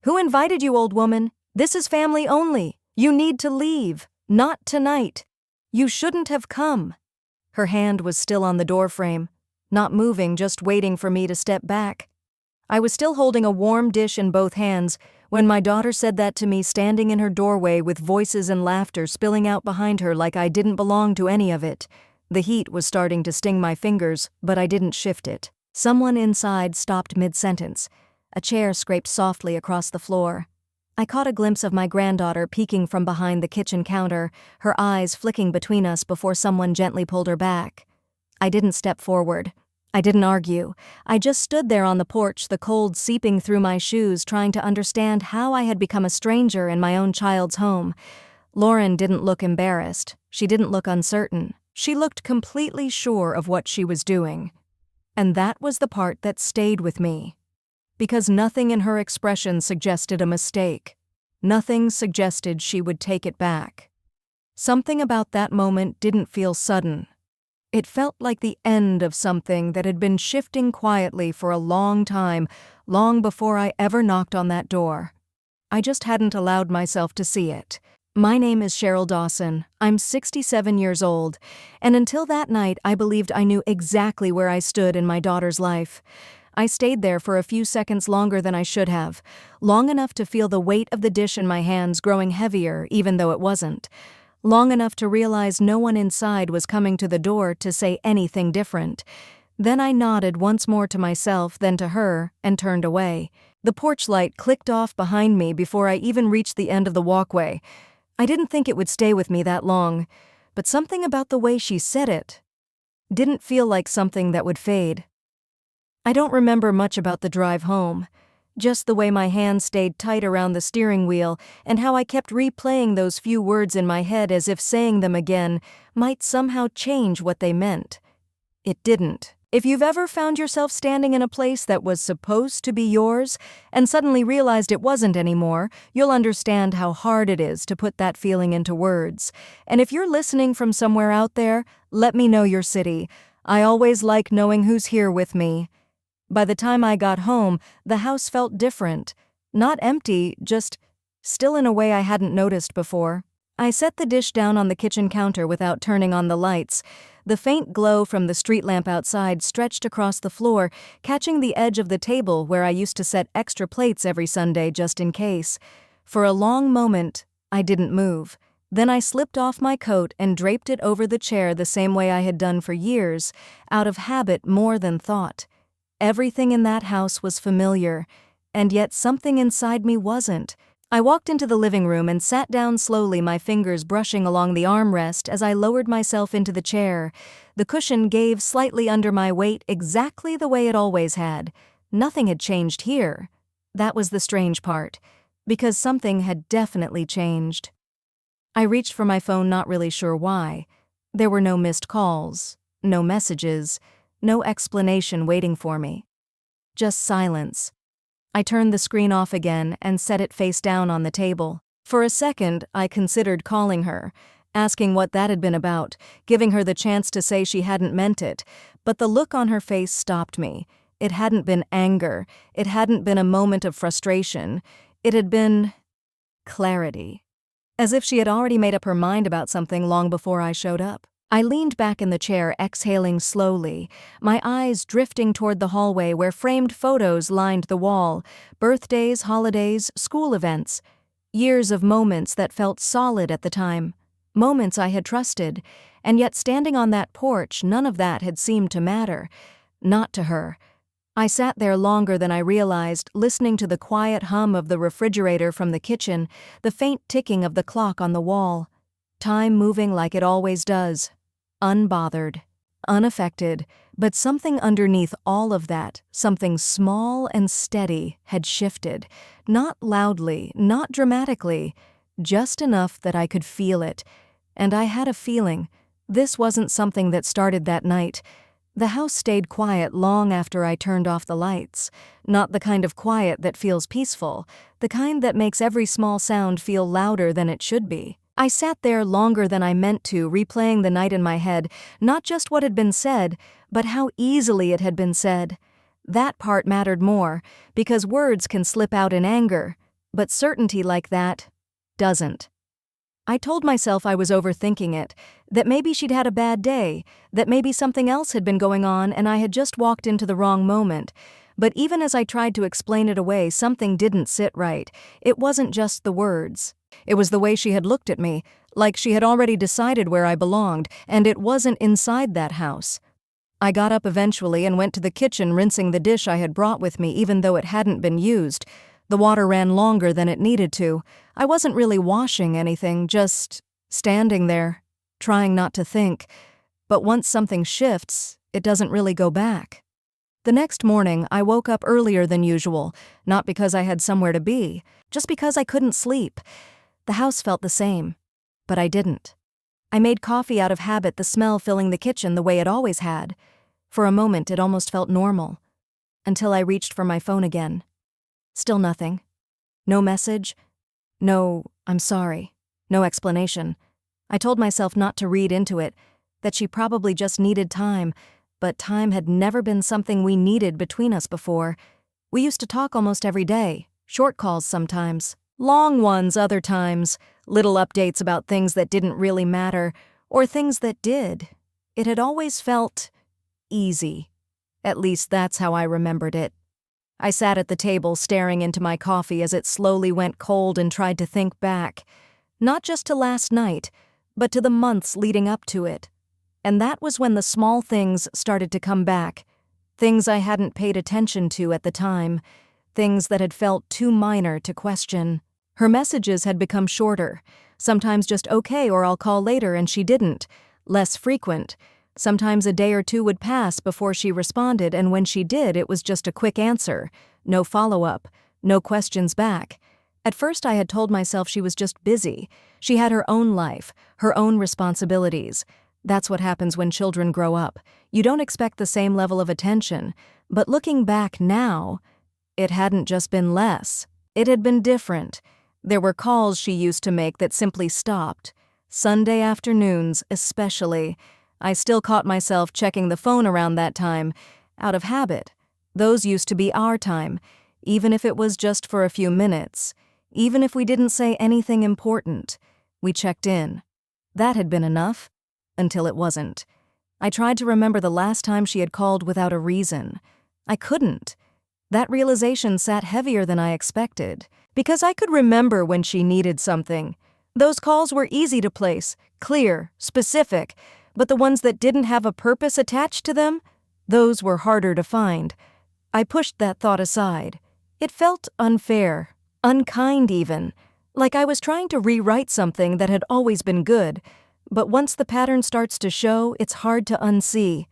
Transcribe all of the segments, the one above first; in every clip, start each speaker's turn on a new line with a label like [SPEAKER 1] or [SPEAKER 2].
[SPEAKER 1] "Who invited you, old woman? This is family only. You need to leave. Not tonight. You shouldn't have come." Her hand was still on the doorframe, not moving, just waiting for me to step back. I was still holding a warm dish in both hands when my daughter said that to me, standing in her doorway with voices and laughter spilling out behind her like I didn't belong to any of it. The heat was starting to sting my fingers, but I didn't shift it. Someone inside stopped mid-sentence. A chair scraped softly across the floor. I caught a glimpse of my granddaughter peeking from behind the kitchen counter, her eyes flicking between us before someone gently pulled her back. I didn't step forward. I didn't argue. I just stood there on the porch, the cold seeping through my shoes, trying to understand how I had become a stranger in my own child's home. Lauren didn't look embarrassed. She didn't look uncertain. She looked completely sure of what she was doing. And that was the part that stayed with me. Because nothing in her expression suggested a mistake. Nothing suggested she would take it back. Something about that moment didn't feel sudden. It felt like the end of something that had been shifting quietly for a long time, long before I ever knocked on that door. I just hadn't allowed myself to see it. My name is Cheryl Dawson. I'm 67 years old, and until that night I believed I knew exactly where I stood in my daughter's life. I stayed there for a few seconds longer than I should have, long enough to feel the weight of the dish in my hands growing heavier even though it wasn't. Long enough to realize no one inside was coming to the door to say anything different. Then I nodded once more to myself, then to her, and turned away. The porch light clicked off behind me before I even reached the end of the walkway. I didn't think it would stay with me that long, but something about the way she said it didn't feel like something that would fade. I don't remember much about the drive home. Just the way my hands stayed tight around the steering wheel and how I kept replaying those few words in my head as if saying them again might somehow change what they meant. It didn't. If you've ever found yourself standing in a place that was supposed to be yours and suddenly realized it wasn't anymore, you'll understand how hard it is to put that feeling into words. And if you're listening from somewhere out there, let me know your city. I always like knowing who's here with me. By the time I got home, the house felt different. Not empty, just still in a way I hadn't noticed before. I set the dish down on the kitchen counter without turning on the lights. The faint glow from the street lamp outside stretched across the floor, catching the edge of the table where I used to set extra plates every Sunday just in case. For a long moment, I didn't move. Then I slipped off my coat and draped it over the chair the same way I had done for years, out of habit more than thought. Everything in that house was familiar, and yet something inside me wasn't. I walked into the living room and sat down slowly, my fingers brushing along the armrest as I lowered myself into the chair. The cushion gave slightly under my weight, exactly the way it always had. Nothing had changed here. That was the strange part, because something had definitely changed. I reached for my phone, not really sure why. There were no missed calls, no messages, no explanation waiting for me. Just silence. I turned the screen off again and set it face down on the table. For a second, I considered calling her, asking what that had been about, giving her the chance to say she hadn't meant it, but the look on her face stopped me. It hadn't been anger. It hadn't been a moment of frustration. It had been clarity. As if she had already made up her mind about something long before I showed up. I leaned back in the chair, exhaling slowly, my eyes drifting toward the hallway where framed photos lined the wall, birthdays, holidays, school events, years of moments that felt solid at the time, moments I had trusted, and yet standing on that porch, none of that had seemed to matter. Not to her. I sat there longer than I realized, listening to the quiet hum of the refrigerator from the kitchen, the faint ticking of the clock on the wall, time moving like it always does. Unbothered, unaffected, but something underneath all of that, something small and steady, had shifted. Not loudly, not dramatically, just enough that I could feel it. And I had a feeling. This wasn't something that started that night. The house stayed quiet long after I turned off the lights. Not the kind of quiet that feels peaceful, the kind that makes every small sound feel louder than it should be. I sat there longer than I meant to, replaying the night in my head, not just what had been said, but how easily it had been said. That part mattered more, because words can slip out in anger. But certainty like that doesn't. I told myself I was overthinking it, that maybe she'd had a bad day, that maybe something else had been going on and I had just walked into the wrong moment. But even as I tried to explain it away, something didn't sit right. It wasn't just the words. It was the way she had looked at me, like she had already decided where I belonged, and it wasn't inside that house. I got up eventually and went to the kitchen, rinsing the dish I had brought with me even though it hadn't been used. The water ran longer than it needed to. I wasn't really washing anything, just standing there, trying not to think. But once something shifts, it doesn't really go back. The next morning, I woke up earlier than usual, not because I had somewhere to be, just because I couldn't sleep. The house felt the same, but I didn't. I made coffee out of habit, the smell filling the kitchen the way it always had. For a moment, it almost felt normal, until I reached for my phone again. Still nothing. No message. No, I'm sorry. No explanation. I told myself not to read into it, that she probably just needed time, but time had never been something we needed between us before. We used to talk almost every day, short calls sometimes, long ones other times, little updates about things that didn't really matter, or things that did. It had always felt easy. At least that's how I remembered it. I sat at the table staring into my coffee as it slowly went cold and tried to think back, not just to last night, but to the months leading up to it. And that was when the small things started to come back, things I hadn't paid attention to at the time, things that had felt too minor to question. Her messages had become shorter, sometimes just okay or I'll call later, and she didn't, less frequent. Sometimes a day or two would pass before she responded, and when she did, it was just a quick answer, no follow-up, no questions back. At first I had told myself she was just busy. She had her own life, her own responsibilities. That's what happens when children grow up. You don't expect the same level of attention. But looking back now, it hadn't just been less. It had been different. There were calls she used to make that simply stopped. Sunday afternoons, especially. I still caught myself checking the phone around that time, out of habit. Those used to be our time, even if it was just for a few minutes. Even if we didn't say anything important, we checked in. That had been enough, until it wasn't. I tried to remember the last time she had called without a reason. I couldn't. That realization sat heavier than I expected, because I could remember when she needed something. Those calls were easy to place, clear, specific, but the ones that didn't have a purpose attached to them, those were harder to find. I pushed that thought aside. It felt unfair, unkind even, like I was trying to rewrite something that had always been good, but once the pattern starts to show, it's hard to unsee.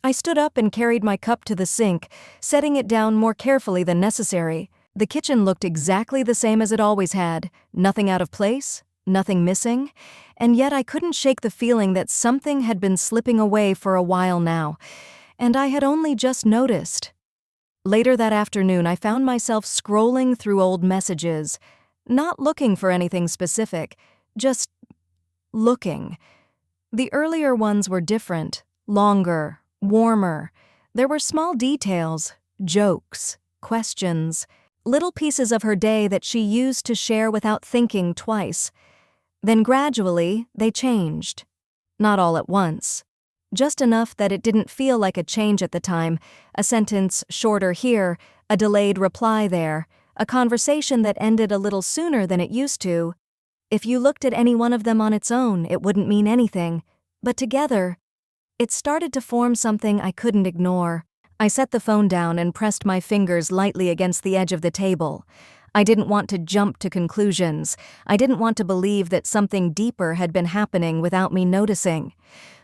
[SPEAKER 1] I stood up and carried my cup to the sink, setting it down more carefully than necessary. The kitchen looked exactly the same as it always had, nothing out of place, nothing missing, and yet I couldn't shake the feeling that something had been slipping away for a while now, and I had only just noticed. Later that afternoon, I found myself scrolling through old messages, not looking for anything specific, just looking. The earlier ones were different, longer, warmer. There were small details, jokes, questions, little pieces of her day that she used to share without thinking twice. Then gradually, they changed. Not all at once. Just enough that it didn't feel like a change at the time, a sentence shorter here, a delayed reply there, a conversation that ended a little sooner than it used to. If you looked at any one of them on its own, it wouldn't mean anything. But together, it started to form something I couldn't ignore. I set the phone down and pressed my fingers lightly against the edge of the table. I didn't want to jump to conclusions. I didn't want to believe that something deeper had been happening without me noticing.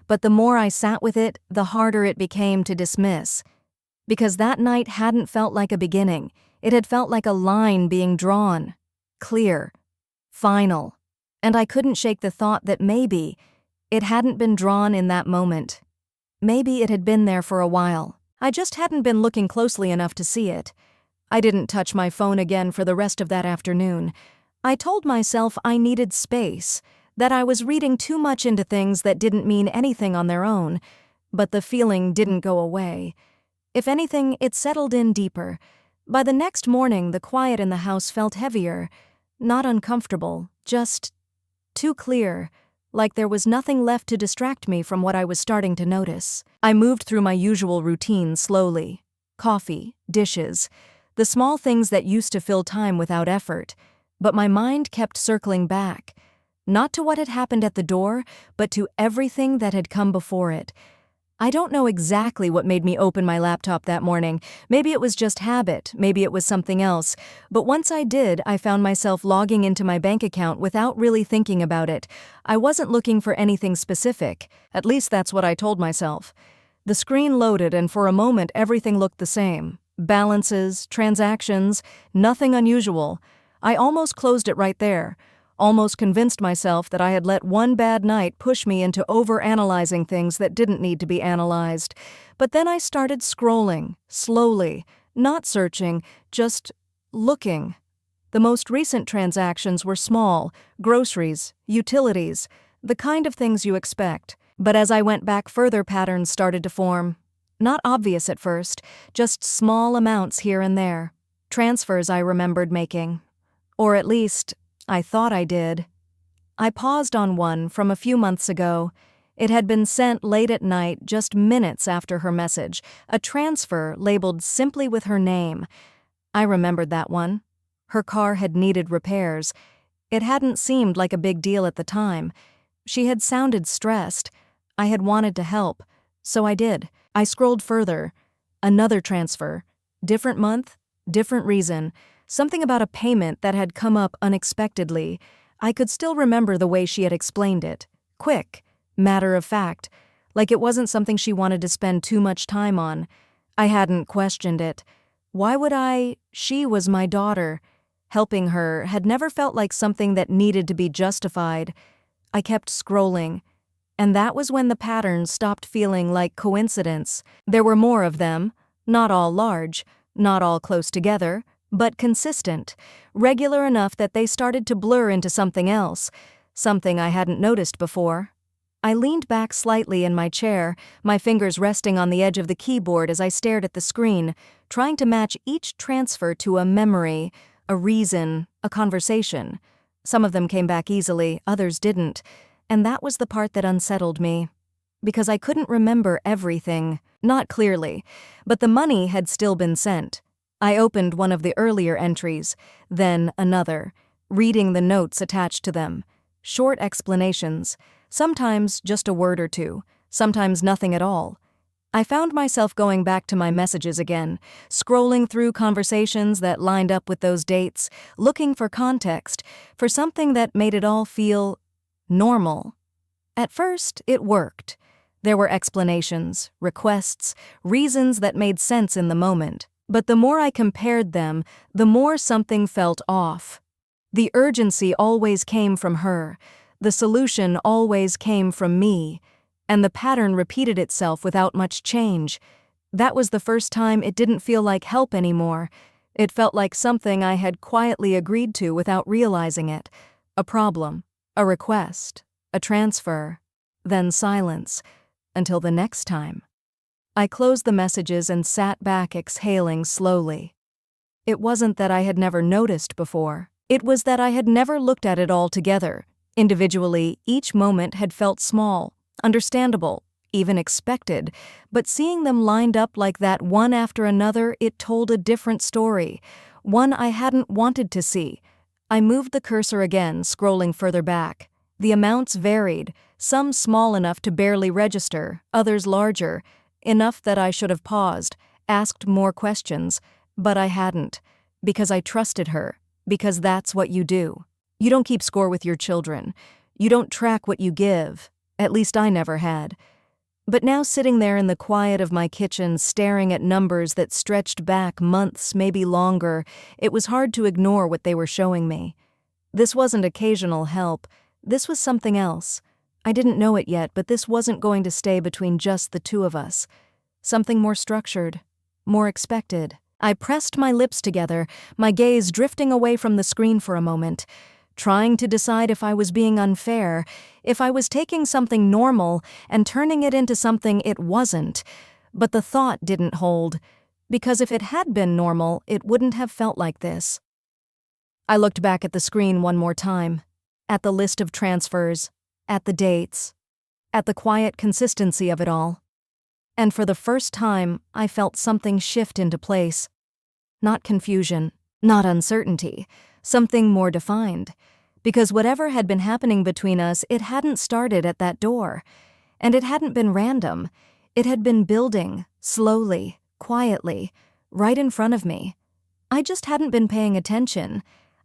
[SPEAKER 1] But the more I sat with it, the harder it became to dismiss. Because that night hadn't felt like a beginning. It had felt like a line being drawn. Clear. Final. And I couldn't shake the thought that maybe it hadn't been drawn in that moment. Maybe it had been there for a while. I just hadn't been looking closely enough to see it. I didn't touch my phone again for the rest of that afternoon. I told myself I needed space, that I was reading too much into things that didn't mean anything on their own, but the feeling didn't go away. If anything, it settled in deeper, By the next morning, the quiet in the house felt heavier, not uncomfortable, just too clear, like there was nothing left to distract me from what I was starting to notice. I moved through my usual routine slowly. Coffee, dishes, the small things that used to fill time without effort. But my mind kept circling back, not to what had happened at the door, but to everything that had come before it. I don't know exactly what made me open my laptop that morning. Maybe it was just habit, maybe it was something else. But once I did, I found myself logging into my bank account without really thinking about it. I wasn't looking for anything specific. At least that's what I told myself. The screen loaded, and for a moment everything looked the same. Balances, transactions, nothing unusual. I almost closed it right there. Almost convinced myself that I had let one bad night push me into overanalyzing things that didn't need to be analyzed. But then I started scrolling, slowly, not searching, just looking. The most recent transactions were small, groceries, utilities, the kind of things you expect. But as I went back further, patterns started to form. Not obvious at first, just small amounts here and there. Transfers I remembered making. Or at least, I thought I did. I paused on one from a few months ago. It had been sent late at night, just minutes after her message, a transfer labeled simply with her name. I remembered that one. Her car had needed repairs. It hadn't seemed like a big deal at the time. She had sounded stressed. I had wanted to help, so I did. I scrolled further. Another transfer. Different month, different reason. Something about a payment that had come up unexpectedly. I could still remember the way she had explained it. Quick, matter of fact, like it wasn't something she wanted to spend too much time on. I hadn't questioned it. Why would I? She was my daughter. Helping her had never felt like something that needed to be justified. I kept scrolling. And that was when the patterns stopped feeling like coincidence. There were more of them, not all large, not all close together, but consistent, regular enough that they started to blur into something else, something I hadn't noticed before. I leaned back slightly in my chair, my fingers resting on the edge of the keyboard as I stared at the screen, trying to match each transfer to a memory, a reason, a conversation. Some of them came back easily, others didn't, and that was the part that unsettled me. Because I couldn't remember everything, not clearly, but the money had still been sent. I opened one of the earlier entries, then another, reading the notes attached to them. Short explanations, sometimes just a word or two, sometimes nothing at all. I found myself going back to my messages again, scrolling through conversations that lined up with those dates, looking for context, for something that made it all feel normal. At first, it worked. There were explanations, requests, reasons that made sense in the moment. But the more I compared them, the more something felt off. The urgency always came from her. The solution always came from me. And the pattern repeated itself without much change. That was the first time it didn't feel like help anymore. It felt like something I had quietly agreed to without realizing it. A problem, a request, a transfer, then silence, until the next time. I closed the messages and sat back, exhaling slowly. It wasn't that I had never noticed before. It was that I had never looked at it all together. Individually, each moment had felt small, understandable, even expected, but seeing them lined up like that one after another, it told a different story, one I hadn't wanted to see. I moved the cursor again, scrolling further back. The amounts varied, some small enough to barely register, others larger, enough that I should have paused, asked more questions, but I hadn't, because I trusted her, because that's what you do. You don't keep score with your children. You don't track what you give. At least I never had. But now sitting there in the quiet of my kitchen, staring at numbers that stretched back months, maybe longer, it was hard to ignore what they were showing me. This wasn't occasional help. This was something else. I didn't know it yet, but this wasn't going to stay between just the two of us. Something more structured, more expected. I pressed my lips together, my gaze drifting away from the screen for a moment, trying to decide if I was being unfair, if I was taking something normal and turning it into something it wasn't. But the thought didn't hold. Because if it had been normal, it wouldn't have felt like this. I looked back at the screen one more time, at the list of transfers, at the dates, at the quiet consistency of it all. And for the first time, I felt something shift into place. Not confusion, not uncertainty, something more defined. Because whatever had been happening between us, it hadn't started at that door. And it hadn't been random. It had been building, slowly, quietly, right in front of me. I just hadn't been paying attention.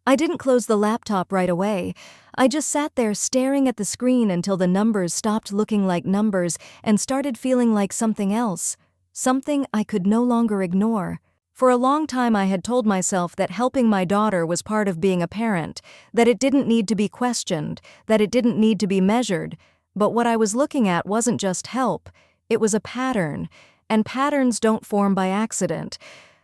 [SPEAKER 1] I didn't close the laptop right away. I just sat there staring at the screen until the numbers stopped looking like numbers and started feeling like something else, something I could no longer ignore. For a long time I had told myself that helping my daughter was part of being a parent, that it didn't need to be questioned, that it didn't need to be measured. But what I was looking at wasn't just help, it was a pattern, and patterns don't form by accident.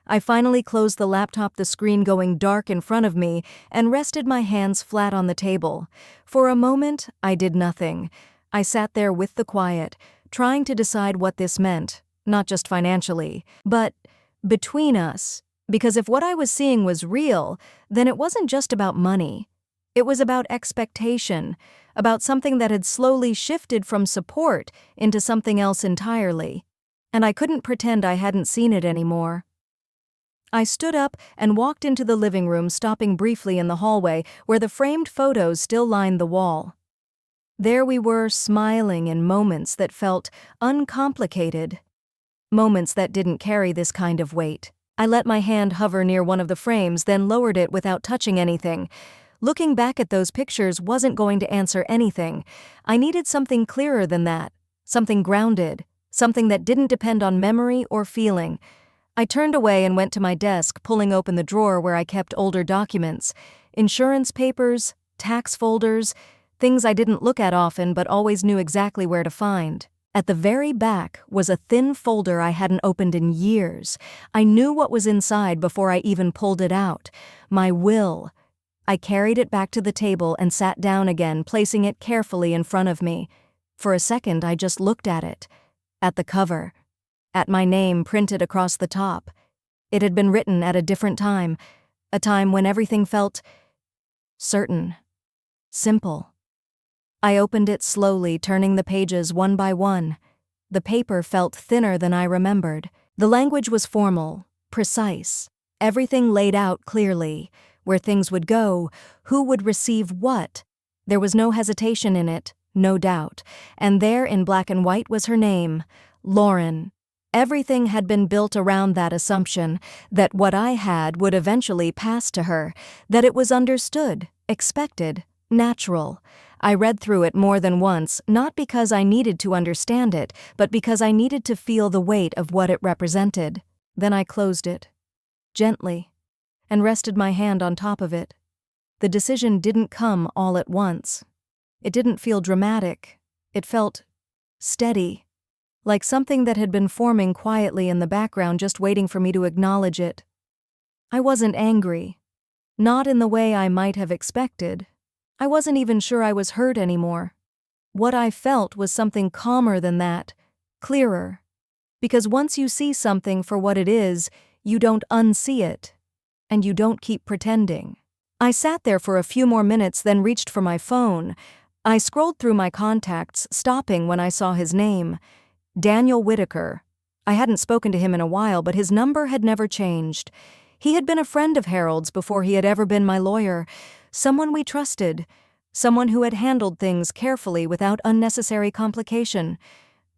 [SPEAKER 1] I finally closed the laptop, the screen going dark in front of me, and rested my hands flat on the table. For a moment, I did nothing. I sat there with the quiet, trying to decide what this meant, not just financially, but between us. Because if what I was seeing was real, then it wasn't just about money. It was about expectation, about something that had slowly shifted from support into something else entirely. And I couldn't pretend I hadn't seen it anymore. I stood up and walked into the living room, stopping briefly in the hallway where the framed photos still lined the wall. There we were, smiling in moments that felt uncomplicated, moments that didn't carry this kind of weight. I let my hand hover near one of the frames, then lowered it without touching anything. Looking back at those pictures wasn't going to answer anything. I needed something clearer than that, something grounded, something that didn't depend on memory or feeling. I turned away and went to my desk, pulling open the drawer where I kept older documents, insurance papers, tax folders, things I didn't look at often but always knew exactly where to find. At the very back was a thin folder I hadn't opened in years. I knew what was inside before I even pulled it out. My will. I carried it back to the table and sat down again, placing it carefully in front of me. For a second, I just looked at it, at the cover, at my name printed across the top. It had been written at a different time, a time when everything felt certain, simple. I opened it slowly, turning the pages one by one. The paper felt thinner than I remembered. The language was formal, precise, everything laid out clearly, where things would go, who would receive what. There was no hesitation in it, no doubt, and there in black and white was her name, Lauren. Everything had been built around that assumption, that what I had would eventually pass to her, that it was understood, expected, natural. I read through it more than once, not because I needed to understand it, but because I needed to feel the weight of what it represented. Then I closed it, gently, and rested my hand on top of it. The decision didn't come all at once. It didn't feel dramatic. It felt steady, like something that had been forming quietly in the background, just waiting for me to acknowledge it. I wasn't angry, not in the way I might have expected. I wasn't even sure I was hurt anymore. What I felt was something calmer than that, clearer. Because once you see something for what it is, you don't unsee it, and you don't keep pretending. I sat there for a few more minutes, then reached for my phone. I scrolled through my contacts, stopping when I saw his name. Daniel Whitaker. I hadn't spoken to him in a while, but his number had never changed. He had been a friend of Harold's before he had ever been my lawyer, someone we trusted, someone who had handled things carefully without unnecessary complication.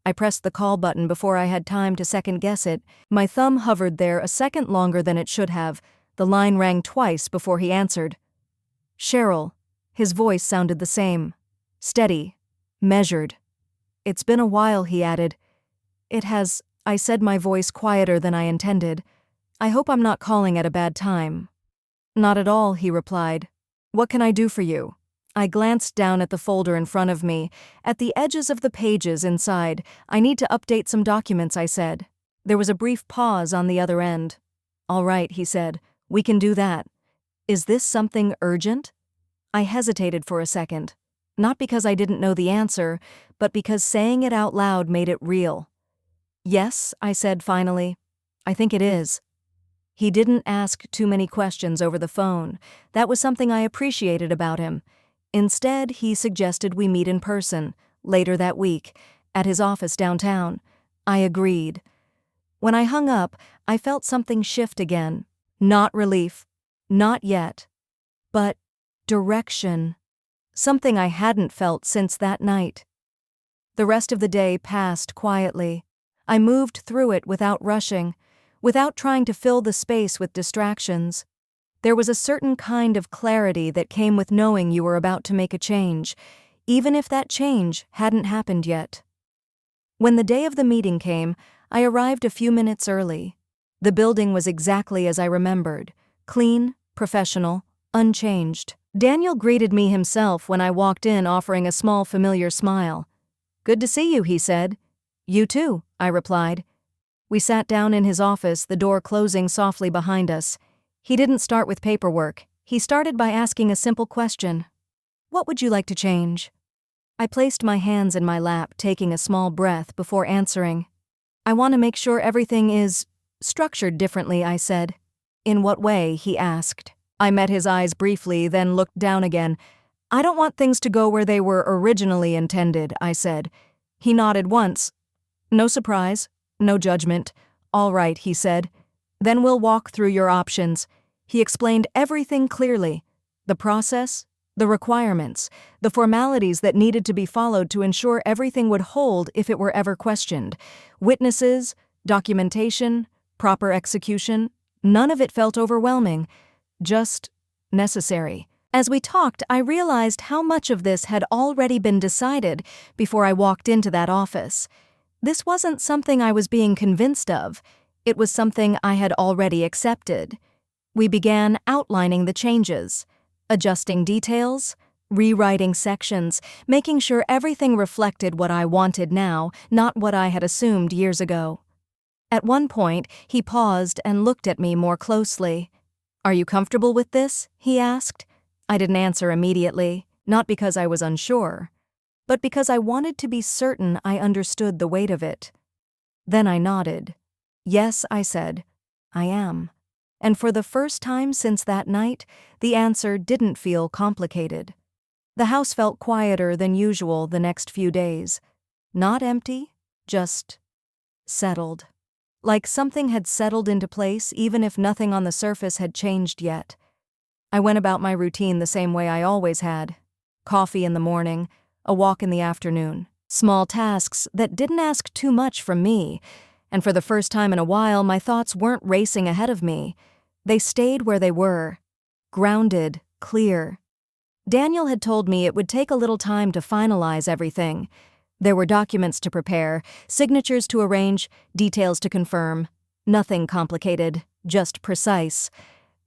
[SPEAKER 1] I pressed the call button before I had time to second-guess it. My thumb hovered there a second longer than it should have. The line rang twice before he answered. Cheryl. His voice sounded the same. Steady. Measured. It's been a while, he added. It has, I said, my voice quieter than I intended. I hope I'm not calling at a bad time. Not at all, he replied. What can I do for you? I glanced down at the folder in front of me, at the edges of the pages inside. I need to update some documents, I said. There was a brief pause on the other end. All right, he said. We can do that. Is this something urgent? I hesitated for a second. Not because I didn't know the answer, but because saying it out loud made it real. Yes, I said finally. I think it is. He didn't ask too many questions over the phone. That was something I appreciated about him. Instead, he suggested we meet in person, later that week, at his office downtown. I agreed. When I hung up, I felt something shift again. Not relief. Not yet. But direction. Something I hadn't felt since that night. The rest of the day passed quietly. I moved through it without rushing, without trying to fill the space with distractions. There was a certain kind of clarity that came with knowing you were about to make a change, even if that change hadn't happened yet. When the day of the meeting came, I arrived a few minutes early. The building was exactly as I remembered, clean, professional, unchanged. Daniel greeted me himself when I walked in, offering a small, familiar smile. "Good to see you," he said. "You too," I replied. We sat down in his office, the door closing softly behind us. He didn't start with paperwork. He started by asking a simple question. "What would you like to change?" I placed my hands in my lap, taking a small breath before answering. "I want to make sure everything is structured differently," I said. "In what way?" he asked. I met his eyes briefly, then looked down again. "I don't want things to go where they were originally intended," I said. He nodded once. "No surprise, no judgment. All right," he said. "Then we'll walk through your options." He explained everything clearly. The process, the requirements, the formalities that needed to be followed to ensure everything would hold if it were ever questioned. Witnesses, documentation, proper execution. None of it felt overwhelming. Just necessary. As we talked, I realized how much of this had already been decided before I walked into that office. This wasn't something I was being convinced of. It was something I had already accepted. We began outlining the changes, adjusting details, rewriting sections, making sure everything reflected what I wanted now, not what I had assumed years ago. At one point, he paused and looked at me more closely. "Are you comfortable with this?" he asked. I didn't answer immediately, not because I was unsure, but because I wanted to be certain I understood the weight of it. Then I nodded. "Yes," I said, "I am." And for the first time since that night, the answer didn't feel complicated. The house felt quieter than usual the next few days. Not empty, just settled. Like something had settled into place even if nothing on the surface had changed yet. I went about my routine the same way I always had. Coffee in the morning, a walk in the afternoon. Small tasks that didn't ask too much from me, and for the first time in a while my thoughts weren't racing ahead of me. They stayed where they were. Grounded, clear. Daniel had told me it would take a little time to finalize everything. There were documents to prepare, signatures to arrange, details to confirm. Nothing complicated, just precise.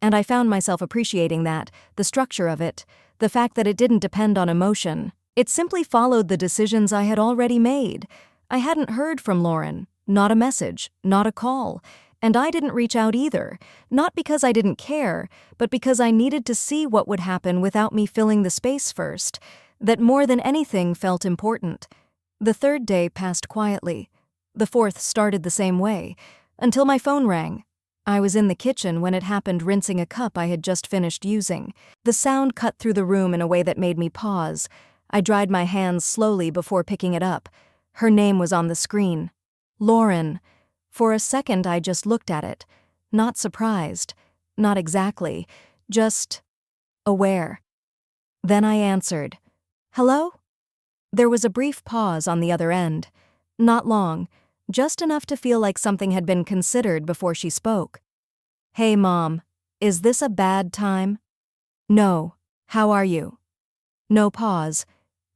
[SPEAKER 1] And I found myself appreciating that, the structure of it, the fact that it didn't depend on emotion. It simply followed the decisions I had already made. I hadn't heard from Lauren, not a message, not a call. And I didn't reach out either, not because I didn't care, but because I needed to see what would happen without me filling the space first. That more than anything felt important. The third day passed quietly. The fourth started the same way, until my phone rang. I was in the kitchen when it happened, rinsing a cup I had just finished using. The sound cut through the room in a way that made me pause. I dried my hands slowly before picking it up. Her name was on the screen. Lauren. For a second I just looked at it. Not surprised. Not exactly. Just aware. Then I answered. "Hello?" There was a brief pause on the other end. Not long. Just enough to feel like something had been considered before she spoke. "Hey, Mom. Is this a bad time?" "No. How are you?" No pause.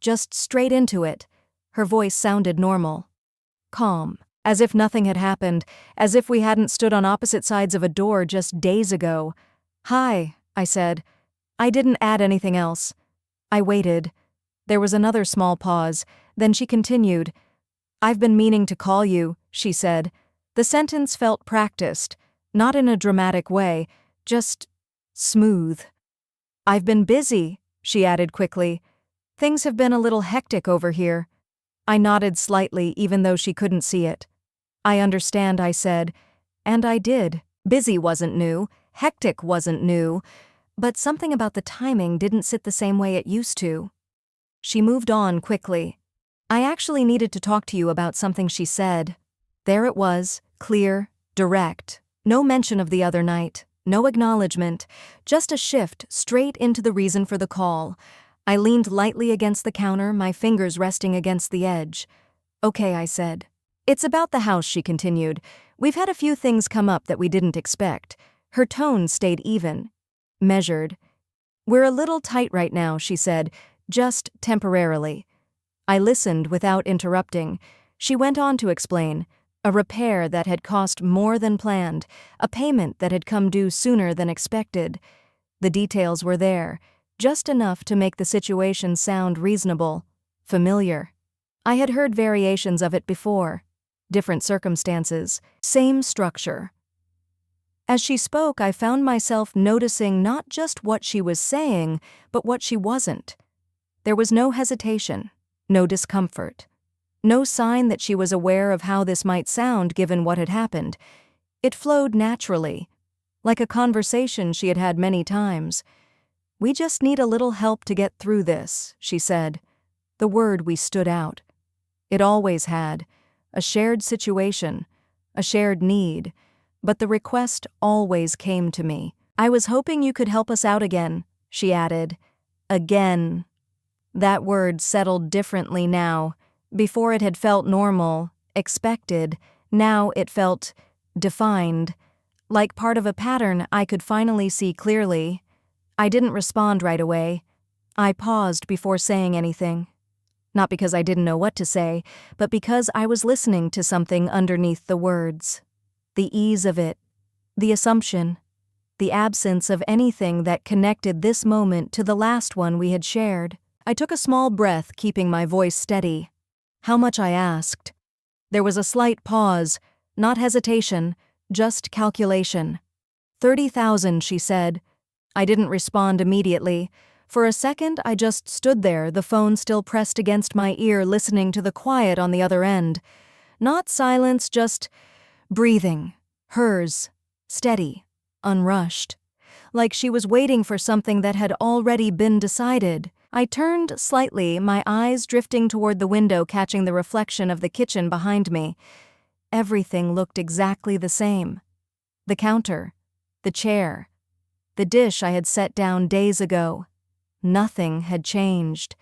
[SPEAKER 1] Just straight into it. Her voice sounded normal. Calm. As if nothing had happened. As if we hadn't stood on opposite sides of a door just days ago. "Hi," I said. I didn't add anything else. I waited. There was another small pause. Then she continued. "I've been meaning to call you," she said. The sentence felt practiced, not in a dramatic way, just smooth. "I've been busy," she added quickly. "Things have been a little hectic over here." I nodded slightly even though she couldn't see it. "I understand," I said. And I did. Busy wasn't new, hectic wasn't new, but something about the timing didn't sit the same way it used to. She moved on quickly. I actually needed to talk to you about something she said. There it was, clear, direct. No mention of the other night, no acknowledgement, just a shift straight into the reason for the call. I leaned lightly against the counter, my fingers resting against the edge. Okay, I said. It's about the house, she continued. We've had a few things come up that we didn't expect. Her tone stayed even, measured. We're a little tight right now, she said, just temporarily. I listened without interrupting. She went on to explain. A repair that had cost more than planned, a payment that had come due sooner than expected. The details were there, just enough to make the situation sound reasonable, familiar. I had heard variations of it before. Different circumstances, same structure. As she spoke, I found myself noticing not just what she was saying, but what she wasn't. There was no hesitation, no discomfort. No sign that she was aware of how this might sound given what had happened. It flowed naturally, like a conversation she had had many times. We just need a little help to get through this, she said. The word we stood out. It always had. A shared situation, a shared need, but the request always came to me. I was hoping you could help us out again, she added. Again. That word settled differently now. Before it had felt normal, expected, now it felt defined, like part of a pattern I could finally see clearly. I didn't respond right away. I paused before saying anything. Not because I didn't know what to say, but because I was listening to something underneath the words. The ease of it, the assumption, the absence of anything that connected this moment to the last one we had shared. I took a small breath, keeping my voice steady. How much, I asked. There was a slight pause, not hesitation, just calculation. 30,000, she said. I didn't respond immediately. For a second, I just stood there, the phone still pressed against my ear, listening to the quiet on the other end. Not silence, just breathing. Hers, steady, unrushed. Like she was waiting for something that had already been decided. I turned slightly, my eyes drifting toward the window, catching the reflection of the kitchen behind me. Everything looked exactly the same. The counter, the chair, the dish I had set down days ago. Nothing had changed.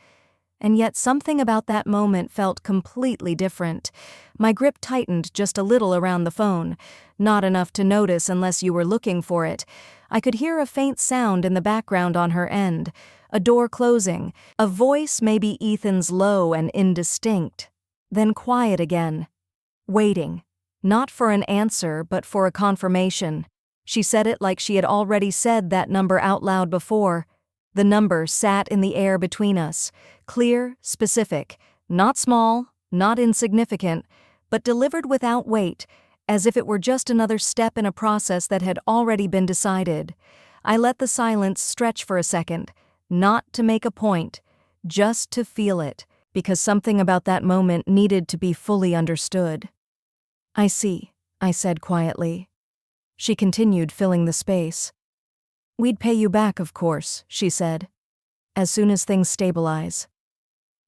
[SPEAKER 1] And yet something about that moment felt completely different. My grip tightened just a little around the phone, not enough to notice unless you were looking for it. I could hear a faint sound in the background on her end, a door closing, a voice, maybe Ethan's, low and indistinct, then quiet again. Waiting, not for an answer, but for a confirmation. She said it like she had already said that number out loud before. The number sat in the air between us, clear, specific, not small, not insignificant, but delivered without weight, as if it were just another step in a process that had already been decided. I let the silence stretch for a second, not to make a point, just to feel it, because something about that moment needed to be fully understood. I see, I said quietly. She continued, filling the space. We'd pay you back, of course, she said, as soon as things stabilize.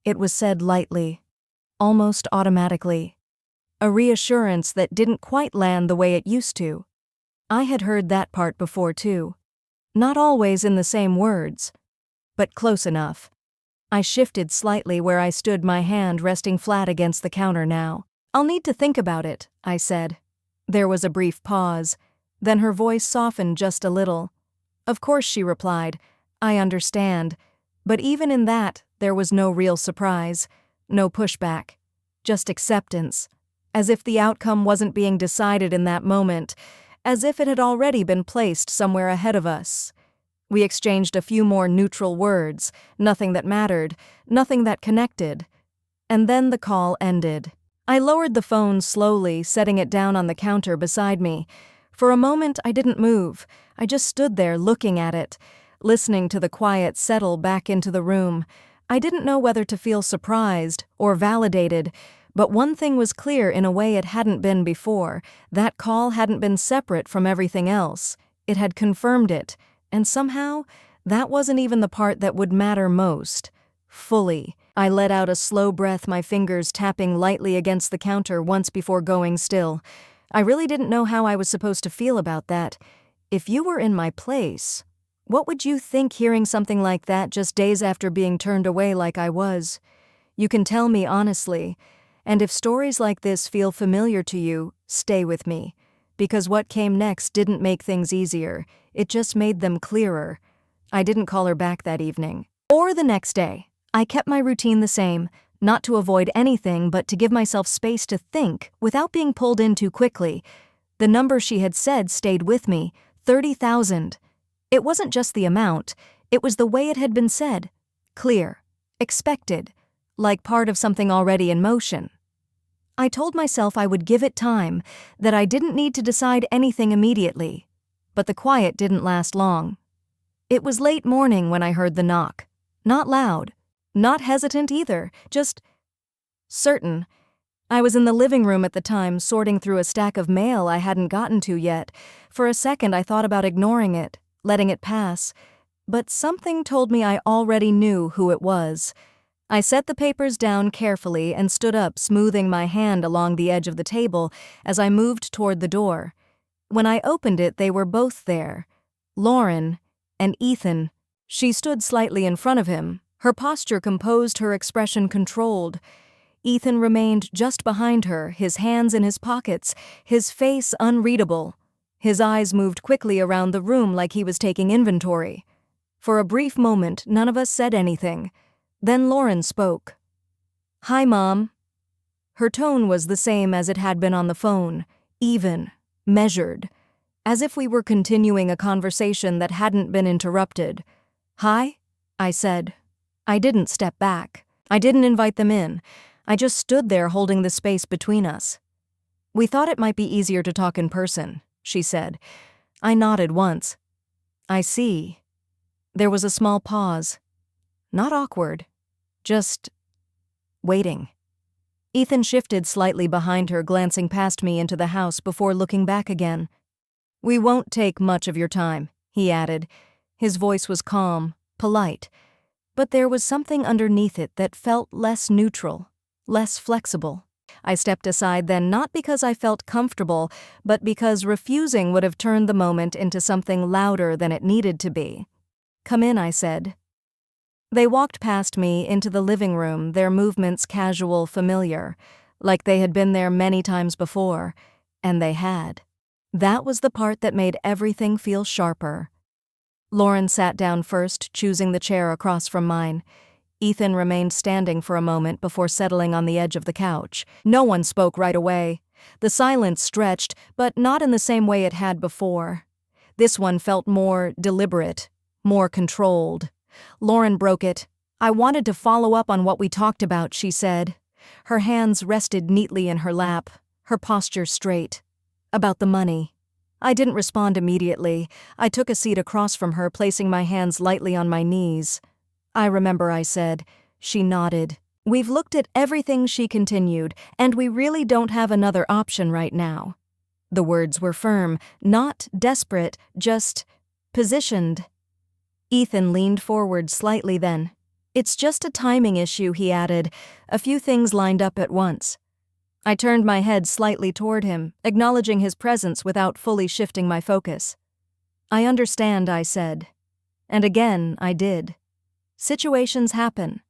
[SPEAKER 1] It was said lightly, almost automatically, a reassurance that didn't quite land the way it used to. I had heard that part before too. Not always in the same words, but close enough. I shifted slightly where I stood, my hand resting flat against the counter now. I'll need to think about it, I said. There was a brief pause, then her voice softened just a little. Of course, she replied. I understand. But even in that, there was no real surprise, no pushback, just acceptance, as if the outcome wasn't being decided in that moment, as if it had already been placed somewhere ahead of us. We exchanged a few more neutral words, nothing that mattered, nothing that connected. And then the call ended. I lowered the phone slowly, setting it down on the counter beside me. For a moment, I didn't move. I just stood there looking at it, listening to the quiet settle back into the room. I didn't know whether to feel surprised or validated, But one thing was clear in a way it hadn't been before. That call hadn't been separate from everything else. It had confirmed it, and somehow, that wasn't even the part that would matter most. Fully. I let out a slow breath, my fingers tapping lightly against the counter once before going still. I really didn't know how I was supposed to feel about that. If you were in my place, what would you think hearing something like that just days after being turned away like I was? You can tell me honestly. And if stories like this feel familiar to you, stay with me. Because what came next didn't make things easier. It just made them clearer. I didn't call her back that evening. Or the next day. I kept my routine the same, not to avoid anything but to give myself space to think without being pulled in too quickly. The number she had said stayed with me, 30,000. It wasn't just the amount, it was the way it had been said. Clear. Expected. Like part of something already in motion. I told myself I would give it time, that I didn't need to decide anything immediately. But the quiet didn't last long. It was late morning when I heard the knock. Not loud. Not hesitant either, just certain. I was in the living room at the time, sorting through a stack of mail I hadn't gotten to yet. For a second I thought about ignoring it, letting it pass. But something told me I already knew who it was. I set the papers down carefully and stood up, smoothing my hand along the edge of the table as I moved toward the door. When I opened it, they were both there. Lauren and Ethan. She stood slightly in front of him. Her posture composed, her expression controlled. Ethan remained just behind her, his hands in his pockets, his face unreadable. His eyes moved quickly around the room like he was taking inventory. For a brief moment, none of us said anything. Then Lauren spoke. "Hi, Mom." Her tone was the same as it had been on the phone, even, measured, as if we were continuing a conversation that hadn't been interrupted. "Hi?" I said. I didn't step back. I didn't invite them in. I just stood there holding the space between us. "We thought it might be easier to talk in person," she said. I nodded once. "I see." There was a small pause. Not awkward. Just waiting. Ethan shifted slightly behind her, glancing past me into the house before looking back again. "We won't take much of your time," he added. His voice was calm, polite. But there was something underneath it that felt less neutral, less flexible. I stepped aside then, not because I felt comfortable, but because refusing would have turned the moment into something louder than it needed to be. "Come in," I said. They walked past me into the living room, their movements casual, familiar, like they had been there many times before, and they had. That was the part that made everything feel sharper. Lauren sat down first, choosing the chair across from mine. Ethan remained standing for a moment before settling on the edge of the couch. No one spoke right away. The silence stretched, but not in the same way it had before. This one felt more deliberate, more controlled. Lauren broke it. "I wanted to follow up on what we talked about," she said. Her hands rested neatly in her lap, her posture straight. "About the money." I didn't respond immediately. I took a seat across from her, placing my hands lightly on my knees. "I remember," I said. She nodded. "We've looked at everything," she continued, "and we really don't have another option right now." The words were firm, not desperate, just positioned. Ethan leaned forward slightly then. "It's just a timing issue," he added. "A few things lined up at once." I turned my head slightly toward him, acknowledging his presence without fully shifting my focus. "I understand," I said. And again, I did. Situations happen.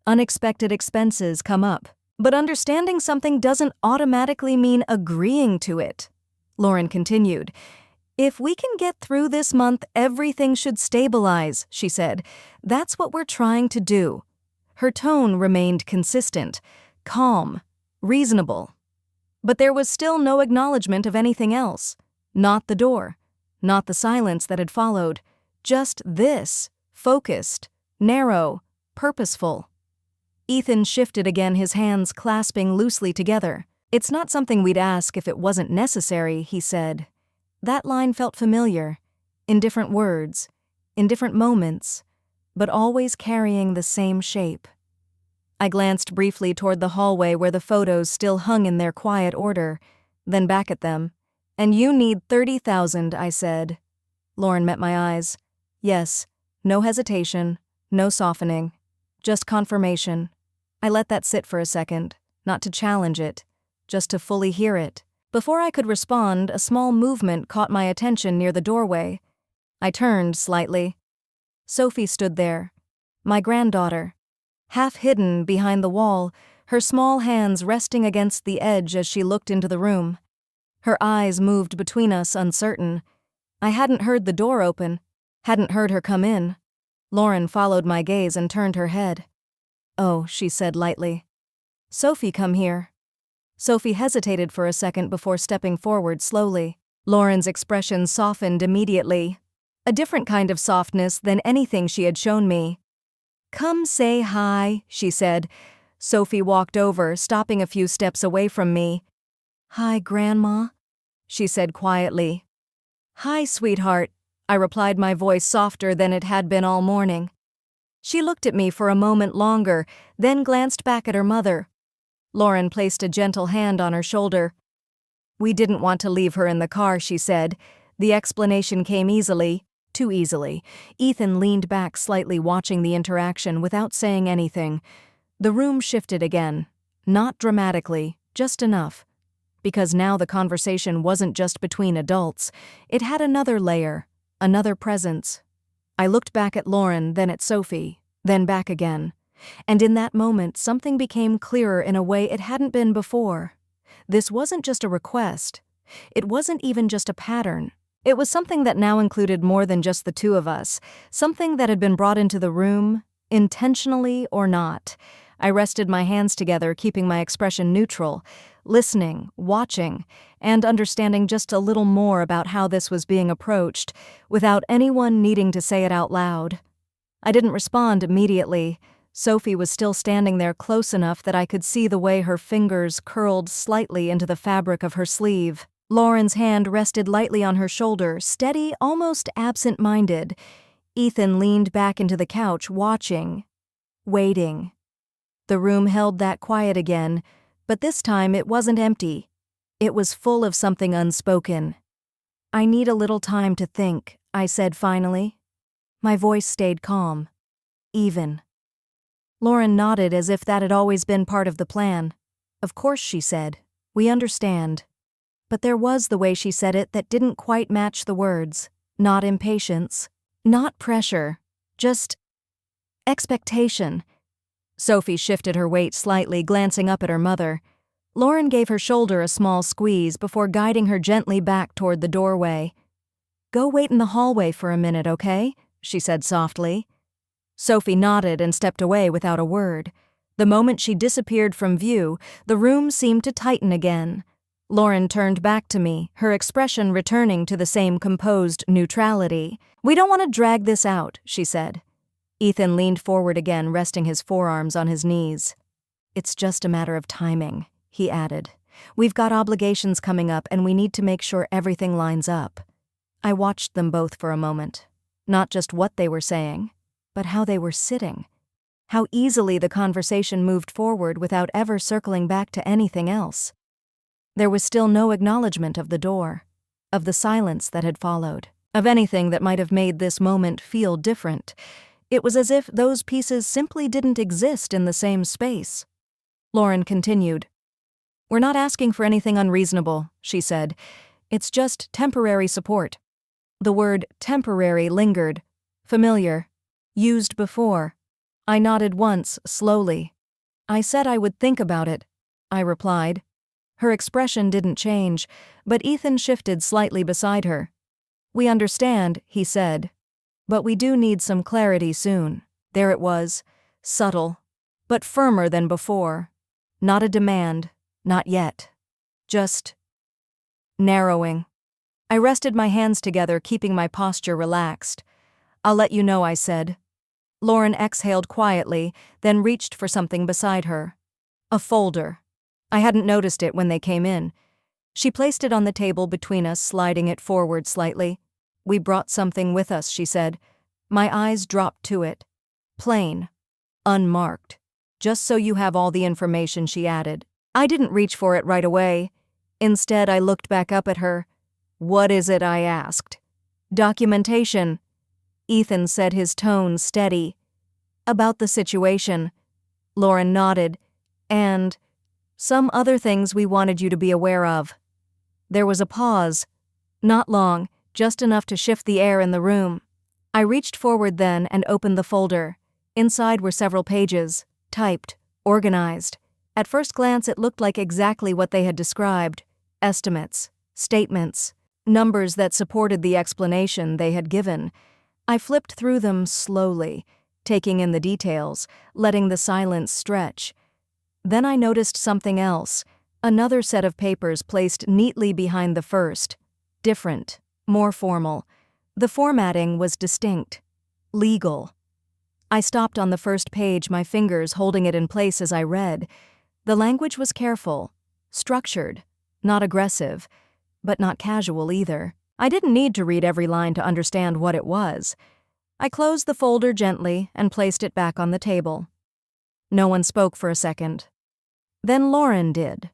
[SPEAKER 1] Unexpected expenses come up. But understanding something doesn't automatically mean agreeing to it. Lauren continued. "If we can get through this month, everything should stabilize," she said. "That's what we're trying to do." Her tone remained consistent, calm, reasonable. But there was still no acknowledgement of anything else. Not the door. Not the silence that had followed. Just this, focused, narrow, purposeful. Ethan shifted again, his hands clasping loosely together. "It's not something we'd ask if it wasn't necessary," he said. That line felt familiar, in different words, in different moments, but always carrying the same shape. I glanced briefly toward the hallway where the photos still hung in their quiet order, then back at them. "And you need 30,000, I said. Lauren met my eyes. Yes, no hesitation, no softening, just confirmation. I let that sit for a second, not to challenge it, just to fully hear it. Before I could respond, a small movement caught my attention near the doorway. I turned slightly. Sophie stood there, my granddaughter, half hidden behind the wall, her small hands resting against the edge as she looked into the room. Her eyes moved between us, uncertain. I hadn't heard the door open, hadn't heard her come in. Lauren followed my gaze and turned her head. "Oh," she said lightly. "Sophie, come here." Sophie hesitated for a second before stepping forward slowly. Lauren's expression softened immediately, a different kind of softness than anything she had shown me. "Come say hi," she said. Sophie walked over, stopping a few steps away from me. "Hi, Grandma," she said quietly. "Hi, sweetheart," I replied, my voice softer than it had been all morning. She looked at me for a moment longer, then glanced back at her mother. Lauren placed a gentle hand on her shoulder. "We didn't want to leave her in the car," she said. The explanation came easily, too easily. Ethan leaned back slightly, watching the interaction without saying anything. The room shifted again. Not dramatically, just enough. Because now the conversation wasn't just between adults. It had another layer, another presence. I looked back at Lauren, then at Sophie, then back again. And in that moment, something became clearer in a way it hadn't been before. This wasn't just a request. It wasn't even just a pattern. It was something that now included more than just the two of us, something that had been brought into the room, intentionally or not. I rested my hands together, keeping my expression neutral, listening, watching, and understanding just a little more about how this was being approached, without anyone needing to say it out loud. I didn't respond immediately. Sophie was still standing there close enough that I could see the way her fingers curled slightly into the fabric of her sleeve. Lauren's hand rested lightly on her shoulder, steady, almost absent-minded. Ethan leaned back into the couch, watching, waiting. The room held that quiet again, but this time it wasn't empty. It was full of something unspoken. "I need a little time to think," I said finally. My voice stayed calm, even. Lauren nodded as if that had always been part of the plan. "Of course," she said. "We understand." But there was the way she said it that didn't quite match the words. Not impatience, not pressure, just expectation. Sophie shifted her weight slightly, glancing up at her mother. Lauren gave her shoulder a small squeeze before guiding her gently back toward the doorway. "Go wait in the hallway for a minute, okay?" she said softly. Sophie nodded and stepped away without a word. The moment she disappeared from view, the room seemed to tighten again. Lauren turned back to me, her expression returning to the same composed neutrality. "We don't want to drag this out," she said. Ethan leaned forward again, resting his forearms on his knees. "It's just a matter of timing," he added. "We've got obligations coming up and we need to make sure everything lines up." I watched them both for a moment. Not just what they were saying, but how they were sitting. How easily the conversation moved forward without ever circling back to anything else. There was still no acknowledgement of the door, of the silence that had followed, of anything that might have made this moment feel different. It was as if those pieces simply didn't exist in the same space. Lauren continued. "We're not asking for anything unreasonable," she said. "It's just temporary support." The word temporary lingered. Familiar. Used before. I nodded once, slowly. "I said I would think about it," I replied. Her expression didn't change, but Ethan shifted slightly beside her. "We understand," he said. "But we do need some clarity soon." There it was, subtle, but firmer than before. Not a demand, not yet. Just narrowing. I rested my hands together, keeping my posture relaxed. "I'll let you know," I said. Lauren exhaled quietly, then reached for something beside her. A folder. I hadn't noticed it when they came in. She placed it on the table between us, sliding it forward slightly. "We brought something with us," she said. My eyes dropped to it. Plain. Unmarked. Just so you have all the information, she added. I didn't reach for it right away. Instead, I looked back up at her. What is it? I asked. Documentation. Ethan said, his tone steady. About the situation. Lauren nodded. And some other things we wanted you to be aware of. There was a pause. Not long, just enough to shift the air in the room. I reached forward then and opened the folder. Inside were several pages, typed, organized. At first glance it looked like exactly what they had described. Estimates, statements, numbers that supported the explanation they had given. I flipped through them slowly, taking in the details, letting the silence stretch. Then I noticed something else, another set of papers placed neatly behind the first. Different, more formal. The formatting was distinct. Legal. I stopped on the first page, my fingers holding it in place as I read. The language was careful, structured, not aggressive, but not casual either. I didn't need to read every line to understand what it was. I closed the folder gently and placed it back on the table. No one spoke for a second. Then Lauren did.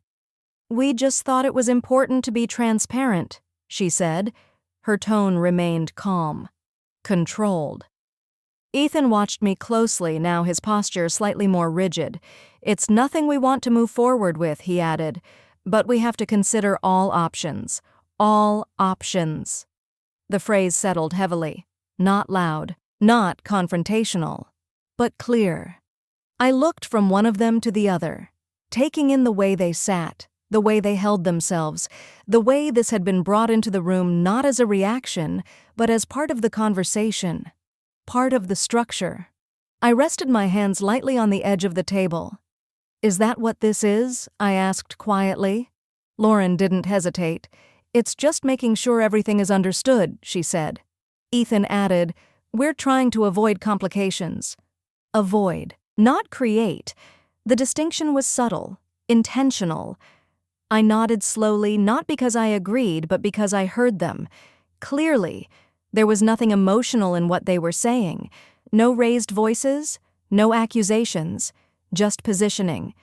[SPEAKER 1] We just thought it was important to be transparent, she said. Her tone remained calm, controlled. Ethan watched me closely, now his posture slightly more rigid. It's nothing we want to move forward with, he added, but we have to consider all options. All options. The phrase settled heavily. Not loud, not confrontational, but clear. I looked from one of them to the other, taking in the way they sat, the way they held themselves, the way this had been brought into the room not as a reaction, but as part of the conversation, part of the structure. I rested my hands lightly on the edge of the table. Is that what this is? I asked quietly. Lauren didn't hesitate. It's just making sure everything is understood, she said. Ethan added, we're trying to avoid complications. Avoid, not create. The distinction was subtle, intentional. I nodded slowly, not because I agreed, but because I heard them. Clearly, there was nothing emotional in what they were saying. No raised voices, no accusations, just positioning.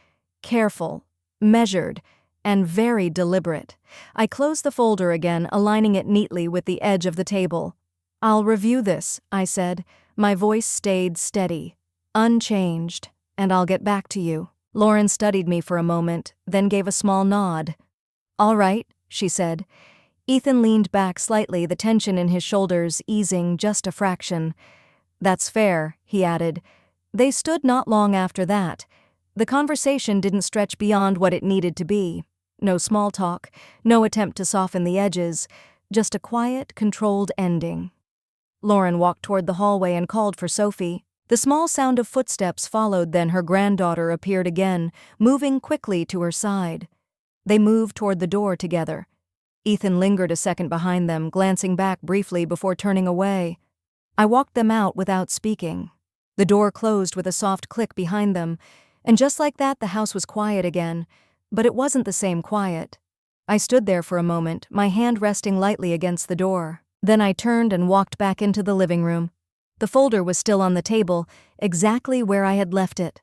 [SPEAKER 1] Careful, measured, and very deliberate. I closed the folder again, aligning it neatly with the edge of the table. I'll review this, I said. My voice stayed steady, unchanged, and I'll get back to you. Lauren studied me for a moment, then gave a small nod. All right, she said. Ethan leaned back slightly, the tension in his shoulders easing just a fraction. That's fair, he added. They stood not long after that. The conversation didn't stretch beyond what it needed to be. No small talk, no attempt to soften the edges, just a quiet, controlled ending. Lauren walked toward the hallway and called for Sophie. The small sound of footsteps followed, then her granddaughter appeared again, moving quickly to her side. They moved toward the door together. Ethan lingered a second behind them, glancing back briefly before turning away. I walked them out without speaking. The door closed with a soft click behind them, and just like that the house was quiet again, but it wasn't the same quiet. I stood there for a moment, my hand resting lightly against the door. Then I turned and walked back into the living room. The folder was still on the table, exactly where I had left it.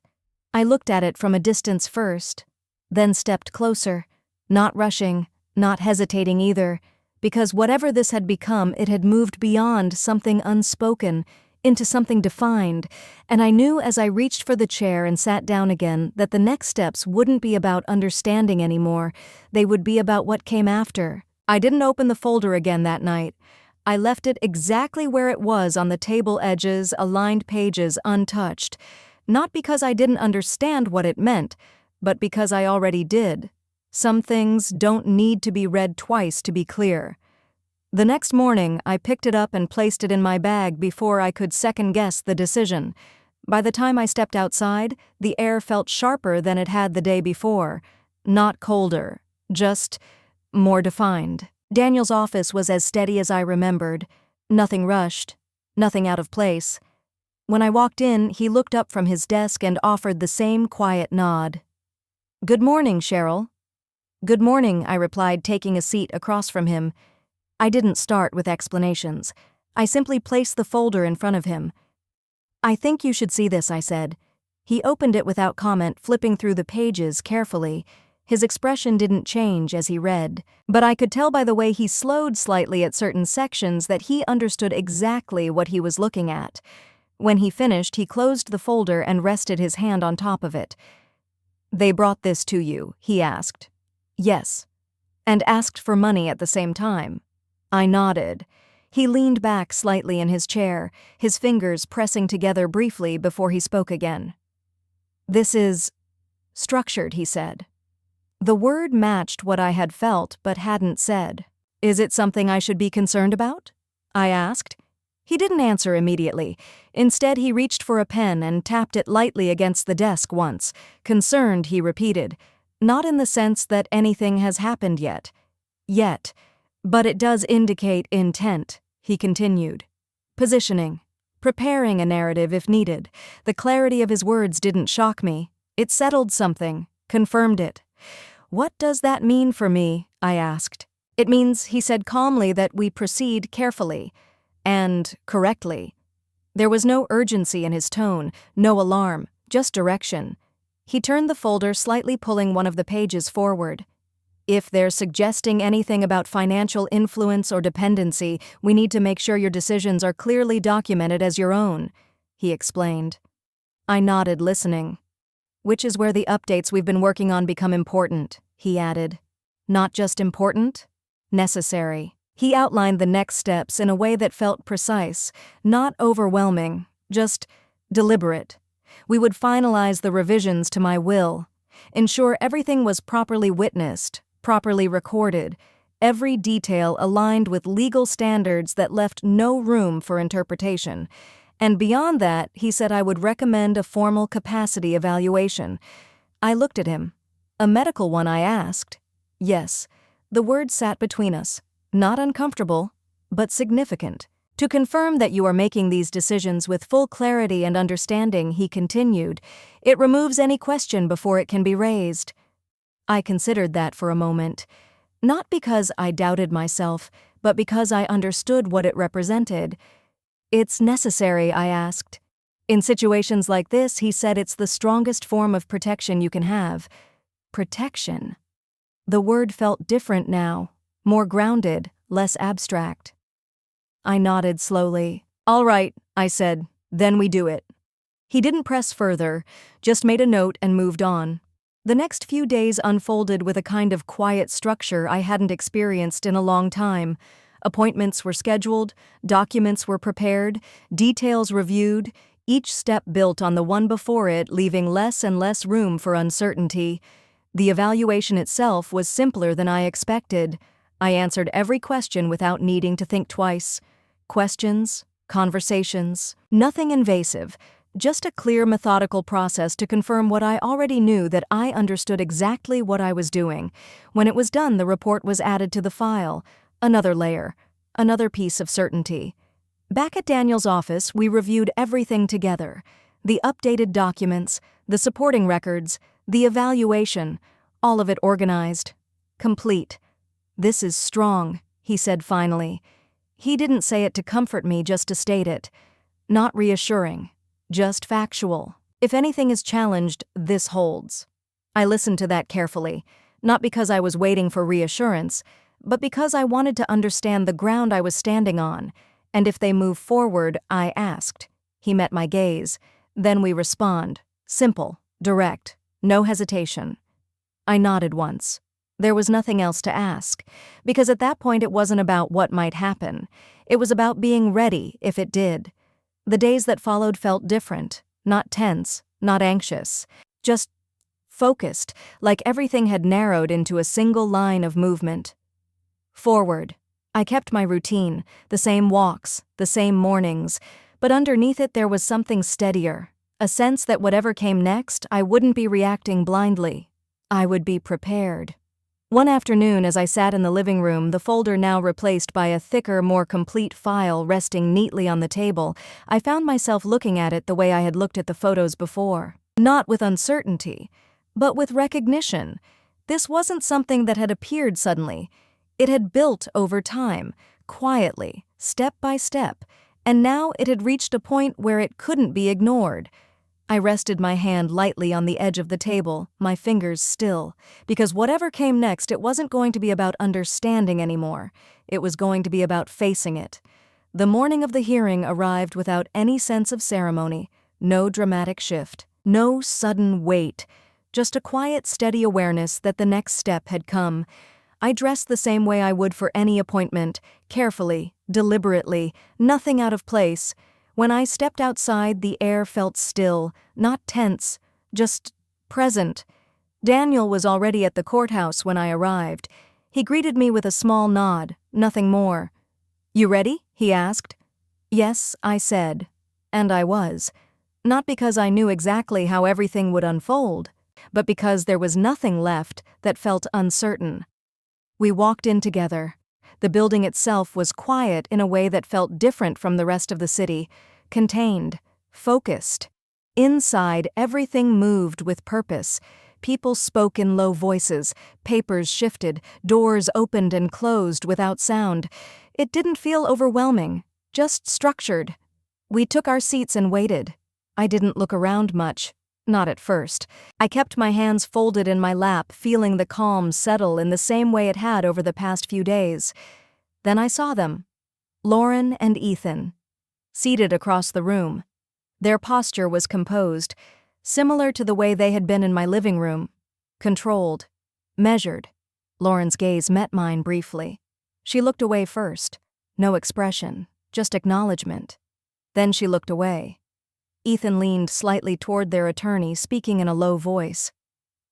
[SPEAKER 1] I looked at it from a distance first, then stepped closer, not rushing, not hesitating either, because whatever this had become, it had moved beyond something unspoken into something defined, and I knew as I reached for the chair and sat down again that the next steps wouldn't be about understanding anymore, they would be about what came after. I didn't open the folder again that night. I left it exactly where it was on the table edges, aligned pages untouched, not because I didn't understand what it meant, but because I already did. Some things don't need to be read twice to be clear. The next morning, I picked it up and placed it in my bag before I could second-guess the decision. By the time I stepped outside, the air felt sharper than it had the day before. Not colder, just more defined. Daniel's office was as steady as I remembered. Nothing rushed, nothing out of place. When I walked in, he looked up from his desk and offered the same quiet nod. "Good morning, Cheryl." "Good morning," I replied, taking a seat across from him. I didn't start with explanations. I simply placed the folder in front of him. "I think you should see this," I said. He opened it without comment, flipping through the pages carefully. His expression didn't change as he read, but I could tell by the way he slowed slightly at certain sections that he understood exactly what he was looking at. When he finished, he closed the folder and rested his hand on top of it. "They brought this to you?" he asked. "Yes." "And asked for money at the same time?" I nodded. He leaned back slightly in his chair, his fingers pressing together briefly before he spoke again. "This is structured," he said. The word matched what I had felt but hadn't said. "Is it something I should be concerned about?" I asked. He didn't answer immediately. Instead, he reached for a pen and tapped it lightly against the desk once. Concerned, he repeated. "Not in the sense that anything has happened yet. Yet. But it does indicate intent," he continued. "Positioning. Preparing a narrative if needed." The clarity of his words didn't shock me. It settled something, confirmed it. "What does that mean for me?" I asked. "It means," he said calmly, "that we proceed carefully. And correctly." There was no urgency in his tone, no alarm, just direction. He turned the folder, slightly pulling one of the pages forward. "If they're suggesting anything about financial influence or dependency, we need to make sure your decisions are clearly documented as your own," he explained. I nodded, listening. "Which is where the updates we've been working on become important," he added. "Not just important, necessary." He outlined the next steps in a way that felt precise, not overwhelming, just deliberate. We would finalize the revisions to my will, ensure everything was properly witnessed, properly recorded, every detail aligned with legal standards that left no room for interpretation. And beyond that, he said I would recommend a formal capacity evaluation. I looked at him. "A medical one?" I asked. "Yes." The word sat between us. Not uncomfortable, but significant. "To confirm that you are making these decisions with full clarity and understanding," he continued. "It removes any question before it can be raised." I considered that for a moment. Not because I doubted myself, but because I understood what it represented. "It's necessary?" I asked. "In situations like this," he said, "it's the strongest form of protection you can have." Protection. The word felt different now, more grounded, less abstract. I nodded slowly. "All right," I said, "then we do it." He didn't press further, just made a note and moved on. The next few days unfolded with a kind of quiet structure I hadn't experienced in a long time. Appointments were scheduled, documents were prepared, details reviewed, each step built on the one before it, leaving less and less room for uncertainty. The evaluation itself was simpler than I expected. I answered every question without needing to think twice. Questions, conversations, nothing invasive, just a clear, methodical process to confirm what I already knew, that I understood exactly what I was doing. When it was done, the report was added to the file. Another layer, another piece of certainty. Back at Daniel's office, we reviewed everything together. The updated documents, the supporting records, the evaluation, all of it organized. Complete. "This is strong," he said finally. He didn't say it to comfort me, just to state it. Not reassuring, just factual. If anything is challenged, this holds. I listened to that carefully, not because I was waiting for reassurance, but because I wanted to understand the ground I was standing on. And if they move forward, I asked. He met my gaze. "Then we respond. Simple, direct, no hesitation." I nodded once. There was nothing else to ask, because at that point it wasn't about what might happen. It was about being ready if it did. The days that followed felt different, not tense, not anxious, just focused, like everything had narrowed into a single line of movement. Forward. I kept my routine, the same walks, the same mornings, but underneath it there was something steadier, a sense that whatever came next, I wouldn't be reacting blindly. I would be prepared. One afternoon, as I sat in the living room, the folder now replaced by a thicker, more complete file resting neatly on the table, I found myself looking at it the way I had looked at the photos before. Not with uncertainty, but with recognition. This wasn't something that had appeared suddenly. It had built over time, quietly, step by step, and now it had reached a point where it couldn't be ignored. I rested my hand lightly on the edge of the table, my fingers still, because whatever came next, it wasn't going to be about understanding anymore. It was going to be about facing it. The morning of the hearing arrived without any sense of ceremony, no dramatic shift, no sudden weight, just a quiet, steady awareness that the next step had come. I dressed the same way I would for any appointment, carefully, deliberately, nothing out of place. When I stepped outside, the air felt still, not tense, just present. Daniel was already at the courthouse when I arrived. He greeted me with a small nod, nothing more. "You ready?" he asked. "Yes," I said. And I was. Not because I knew exactly how everything would unfold, but because there was nothing left that felt uncertain. We walked in together. The building itself was quiet in a way that felt different from the rest of the city, contained, focused. Inside, everything moved with purpose. People spoke in low voices, papers shifted, doors opened and closed without sound. It didn't feel overwhelming, just structured. We took our seats and waited. I didn't look around much. Not at first. I kept my hands folded in my lap, feeling the calm settle in the same way it had over the past few days. Then I saw them. Lauren and Ethan. Seated across the room. Their posture was composed, similar to the way they had been in my living room. Controlled. Measured. Lauren's gaze met mine briefly. She looked away first. No expression, just acknowledgement. Then she looked away. Ethan leaned slightly toward their attorney, speaking in a low voice.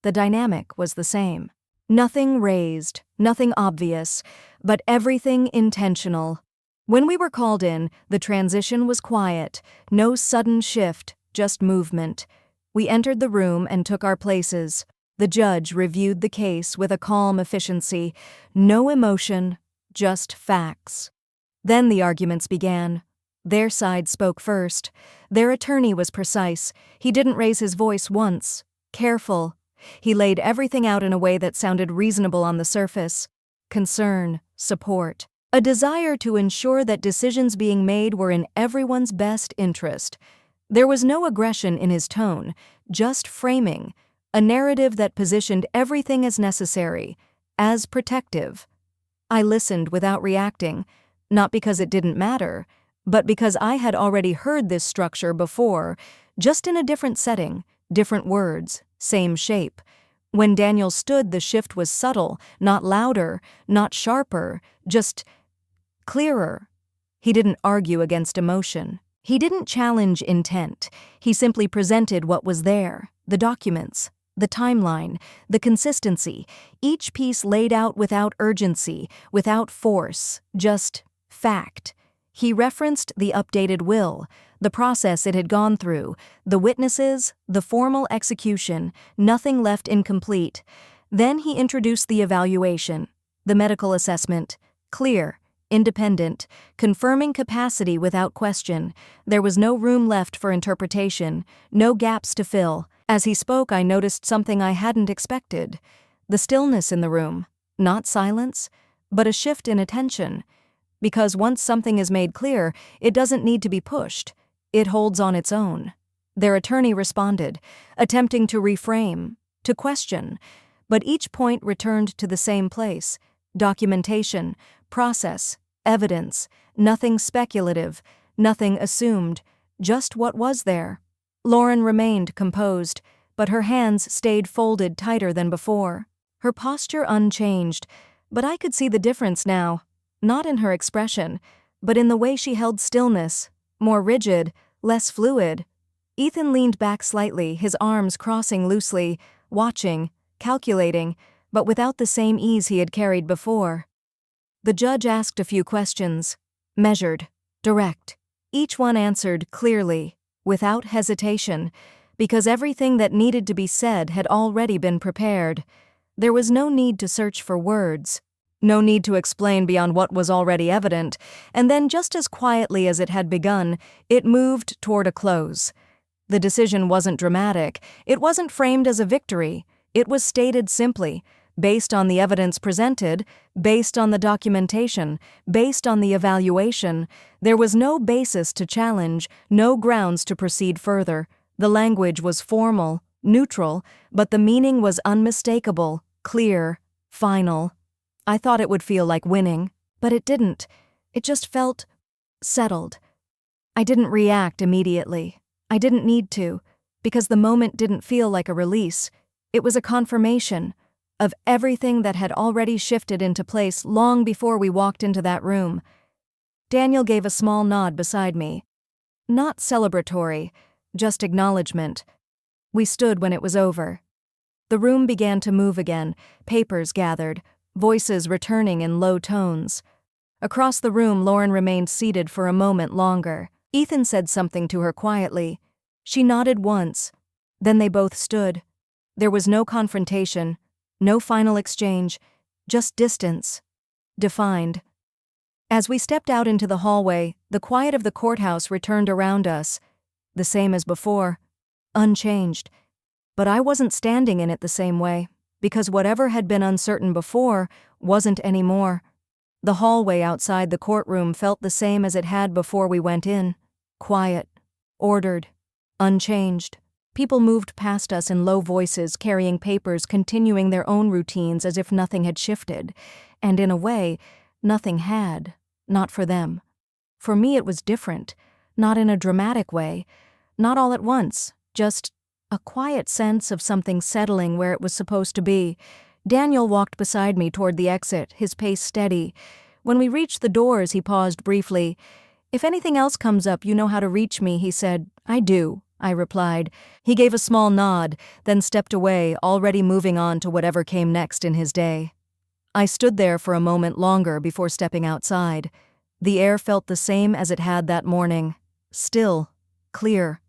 [SPEAKER 1] The dynamic was the same. Nothing raised, nothing obvious, but everything intentional. When we were called in, the transition was quiet, no sudden shift, just movement. We entered the room and took our places. The judge reviewed the case with a calm efficiency, no emotion, just facts. Then the arguments began. Their side spoke first. Their attorney was precise. He didn't raise his voice once. Careful. He laid everything out in a way that sounded reasonable on the surface. Concern, support, a desire to ensure that decisions being made were in everyone's best interest. There was no aggression in his tone, just framing, a narrative that positioned everything as necessary, as protective. I listened without reacting, not because it didn't matter, but because I had already heard this structure before, just in a different setting, different words, same shape. When Daniel stood, the shift was subtle, not louder, not sharper, just clearer. He didn't argue against emotion. He didn't challenge intent. He simply presented what was there, the documents, the timeline, the consistency, each piece laid out without urgency, without force, just fact. He referenced the updated will, the process it had gone through, the witnesses, the formal execution, nothing left incomplete. Then he introduced the evaluation, the medical assessment, clear, independent, confirming capacity without question. There was no room left for interpretation, no gaps to fill. As he spoke, I noticed something I hadn't expected. The stillness in the room, not silence, but a shift in attention. Because once something is made clear, it doesn't need to be pushed. It holds on its own. Their attorney responded, attempting to reframe, to question, but each point returned to the same place: documentation, process, evidence, nothing speculative, nothing assumed, just what was there. Lauren remained composed, but her hands stayed folded tighter than before. Her posture unchanged, but I could see the difference now. Not in her expression, but in the way she held stillness, more rigid, less fluid. Ethan leaned back slightly, his arms crossing loosely, watching, calculating, but without the same ease he had carried before. The judge asked a few questions, measured, direct. Each one answered clearly, without hesitation, because everything that needed to be said had already been prepared. There was no need to search for words. No need to explain beyond what was already evident, and then just as quietly as it had begun, it moved toward a close. The decision wasn't dramatic, it wasn't framed as a victory, it was stated simply, based on the evidence presented, based on the documentation, based on the evaluation. There was no basis to challenge, no grounds to proceed further. The language was formal, neutral, but the meaning was unmistakable, clear, final. I thought it would feel like winning, but it didn't. It just felt settled. I didn't react immediately. I didn't need to, because the moment didn't feel like a release. It was a confirmation of everything that had already shifted into place long before we walked into that room. Daniel gave a small nod beside me. Not celebratory, just acknowledgement. We stood when it was over. The room began to move again, papers gathered, voices returning in low tones. Across the room, Lauren remained seated for a moment longer. Ethan said something to her quietly. She nodded once. Then they both stood. There was no confrontation, no final exchange, just distance. Defined. As we stepped out into the hallway, the quiet of the courthouse returned around us. The same as before. Unchanged. But I wasn't standing in it the same way, because whatever had been uncertain before wasn't anymore. The hallway outside the courtroom felt the same as it had before we went in. Quiet. Ordered. Unchanged. People moved past us in low voices, carrying papers, continuing their own routines as if nothing had shifted. And in a way, nothing had. Not for them. For me it was different. Not in a dramatic way. Not all at once. Just a quiet sense of something settling where it was supposed to be. Daniel walked beside me toward the exit, his pace steady. When we reached the doors, he paused briefly. "If anything else comes up, you know how to reach me," he said. "I do," I replied. He gave a small nod, then stepped away, already moving on to whatever came next in his day. I stood there for a moment longer before stepping outside. The air felt the same as it had that morning. Still. Clear.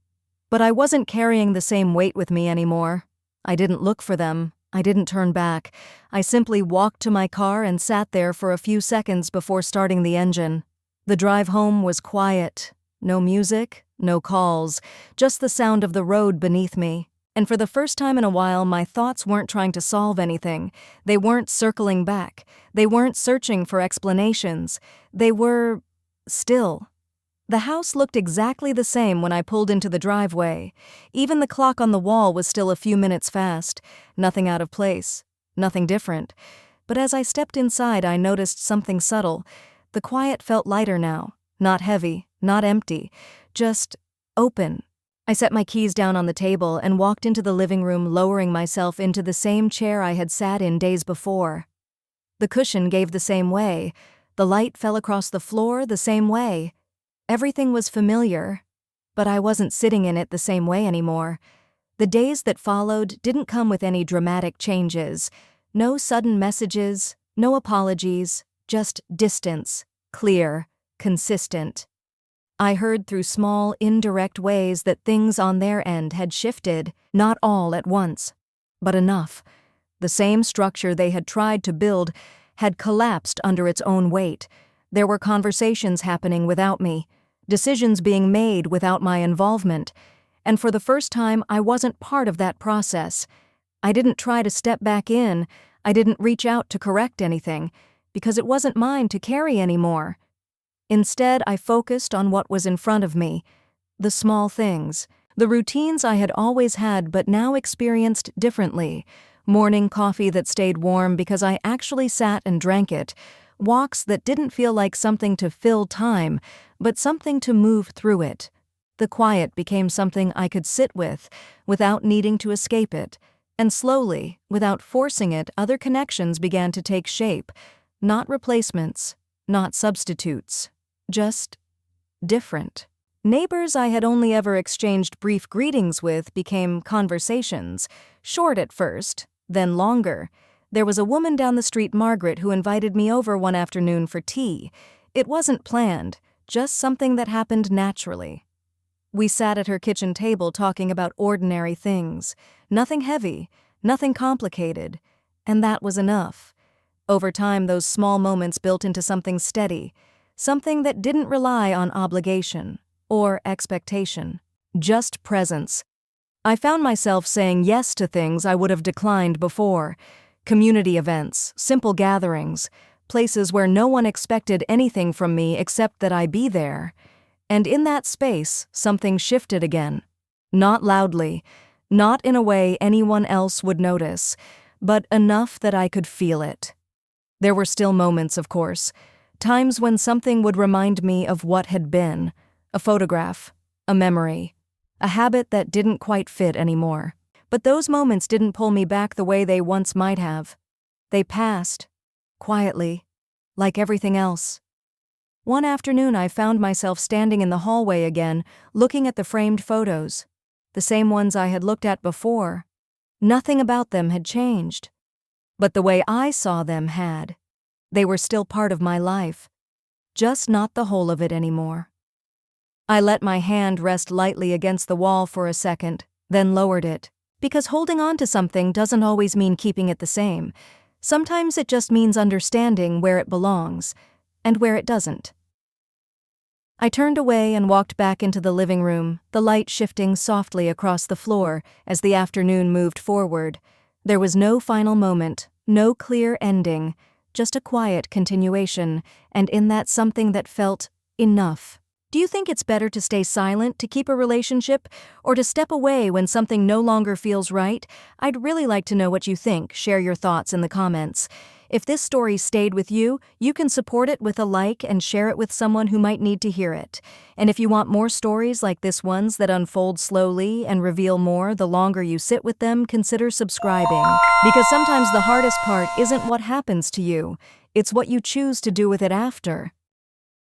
[SPEAKER 1] But I wasn't carrying the same weight with me anymore. I didn't look for them. I didn't turn back. I simply walked to my car and sat there for a few seconds before starting the engine. The drive home was quiet. No music, no calls, just the sound of the road beneath me. And for the first time in a while, my thoughts weren't trying to solve anything. They weren't circling back. They weren't searching for explanations. They were still. The house looked exactly the same when I pulled into the driveway. Even the clock on the wall was still a few minutes fast. Nothing out of place. Nothing different. But as I stepped inside, I noticed something subtle. The quiet felt lighter now. Not heavy, not empty. Just open. I set my keys down on the table and walked into the living room, lowering myself into the same chair I had sat in days before. The cushion gave the same way. The light fell across the floor the same way. Everything was familiar, but I wasn't sitting in it the same way anymore. The days that followed didn't come with any dramatic changes. No sudden messages, no apologies, just distance, clear, consistent. I heard through small, indirect ways that things on their end had shifted, not all at once, but enough. The same structure they had tried to build had collapsed under its own weight. There were conversations happening without me, decisions being made without my involvement, and for the first time I wasn't part of that process. I didn't try to step back in, I didn't reach out to correct anything, because it wasn't mine to carry anymore. Instead, I focused on what was in front of me, the small things, the routines I had always had but now experienced differently. Morning coffee that stayed warm because I actually sat and drank it, walks that didn't feel like something to fill time, but something to move through it. The quiet became something I could sit with, without needing to escape it, and slowly, without forcing it, other connections began to take shape. Not replacements, not substitutes, just different. Neighbors I had only ever exchanged brief greetings with became conversations, short at first, then longer. There was a woman down the street, Margaret, who invited me over one afternoon for tea. It wasn't planned, just something that happened naturally. We sat at her kitchen table talking about ordinary things. Nothing heavy, nothing complicated, and that was enough. Over time, those small moments built into something steady, something that didn't rely on obligation or expectation, just presence. I found myself saying yes to things I would have declined before. Community events, simple gatherings, places where no one expected anything from me except that I be there. And in that space, something shifted again. Not loudly, not in a way anyone else would notice, but enough that I could feel it. There were still moments, of course, times when something would remind me of what had been, a photograph, a memory, a habit that didn't quite fit anymore. But those moments didn't pull me back the way they once might have. They passed, quietly, like everything else. One afternoon I found myself standing in the hallway again, looking at the framed photos, the same ones I had looked at before. Nothing about them had changed. But the way I saw them had. They were still part of my life, just not the whole of it anymore. I let my hand rest lightly against the wall for a second, then lowered it, because holding on to something doesn't always mean keeping it the same. Sometimes it just means understanding where it belongs, and where it doesn't. I turned away and walked back into the living room, the light shifting softly across the floor as the afternoon moved forward. There was no final moment, no clear ending, just a quiet continuation, and in that something that felt enough. Do you think it's better to stay silent to keep a relationship, or to step away when something no longer feels right? I'd really like to know what you think. Share your thoughts in the comments. If this story stayed with you, you can support it with a like and share it with someone who might need to hear it. And if you want more stories like this ones that unfold slowly and reveal more the longer you sit with them, consider subscribing. Because sometimes the hardest part isn't what happens to you, it's what you choose to do with it after.